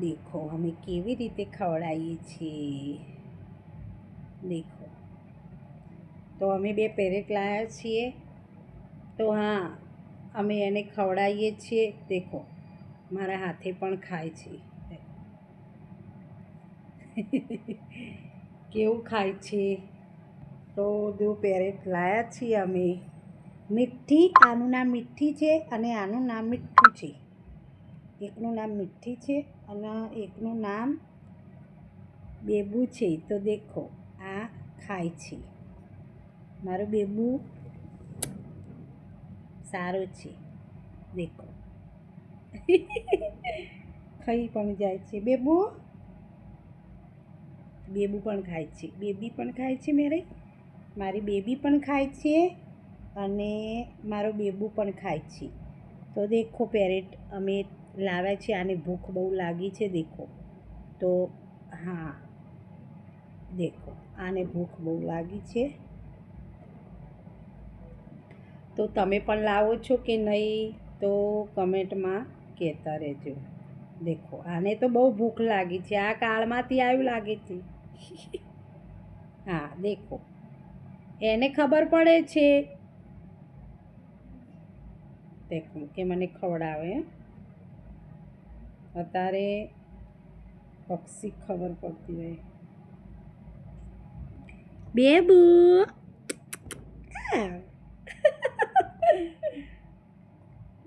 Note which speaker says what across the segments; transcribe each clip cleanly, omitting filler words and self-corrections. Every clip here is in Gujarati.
Speaker 1: દેખો અમે કેવી રીતે ખવડાવીએ છીએ. દેખો તો અમે 2 પેરેટ લાવ્યા છીએ. તો હા, અમે એને ખવડાવીએ છીએ. દેખો મારા હાથે પણ ખાય છે. કેવું ખાય છે. તો 2 પેરેટ લાવ્યા છીએ અમે. મીઠી, આનું નામ મીઠી છે અને આનું નામ મીઠું છે. એકનું નામ મીઠી છે અને એકનું નામ બેબુ છે. તો દેખો આ ખાય છે. મારું બેબુ સારું છે. દેખો ખાઈ પણ જાય છે. બેબુ પણ ખાય છે. બેબી પણ ખાય છે. મારી બેબી પણ ખાય છે અને મારો બેબુ પણ ખાય છે. તો દેખો પેરેટ અમે લાવ્યા છે. આને ભૂખ બહુ લાગી છે. દેખો તો હા, દેખો આને ભૂખ બહુ લાગી છે. તો તમે પણ લાવો છો કે નહીં તો કમેન્ટમાં કહેતા રહેજો. દેખો આને તો બહુ ભૂખ લાગી છે. આ કાળમાંથી આવ્યું લાગે છે. હા દેખો એને ખબર પડે છે દેખો કે મને ખવડાવે. અત્યારે પક્ષી ખબર પડતી હોય. બેબુ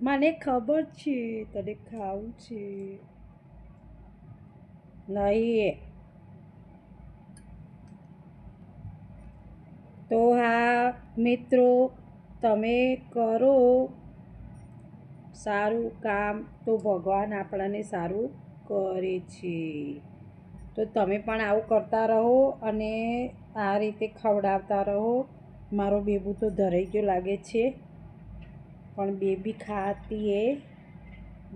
Speaker 1: મને ખબર છે તને ખાવું છે. નહીં તો હા મિત્રો, તમે કરો સારું કામ તો ભગવાન આપણને સારું કરે છે. તો તમે પણ આવું કરતા રહો અને આ રીતે ખવડાવતા રહો. મારો બેબુ તો ધરાઈ ગયો લાગે છે, પણ બેબી ખાતી એ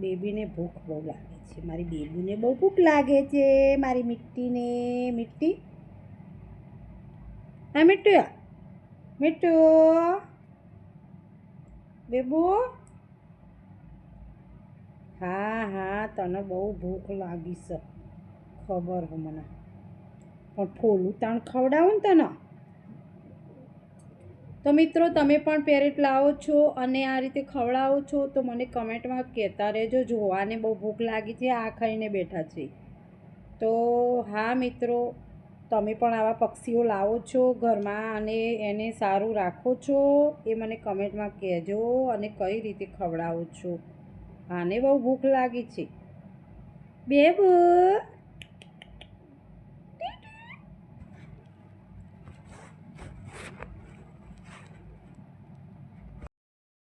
Speaker 1: બેબીને ભૂખ બહુ લાગે છે. મારી બેબીને બહુ ભૂખ લાગે છે. મારી મીઠીને મીઠી હા મીઠું બેબુ હા તને બહુ ભૂખ લાગી છે ખબર હે મને, પણ ફોલું તાણ ખવડાવું ને તને. તો મિત્રો તમે પણ પેરેટ લાવો છો અને આ રીતે ખવડાવો છો તો મને કમેન્ટમાં કહેતા રહેજો. જોવાને બહુ ભૂખ લાગી છે, આ ખાઈને બેઠા છે. તો હા મિત્રો, તમે પણ આવા પક્ષીઓ લાવો છો ઘરમાં અને એને સારું રાખો છો એ મને કમેન્ટમાં કહેજો અને કઈ રીતે ખવડાવો છો. આને બહુ ભૂખ લાગી છે. બેબુ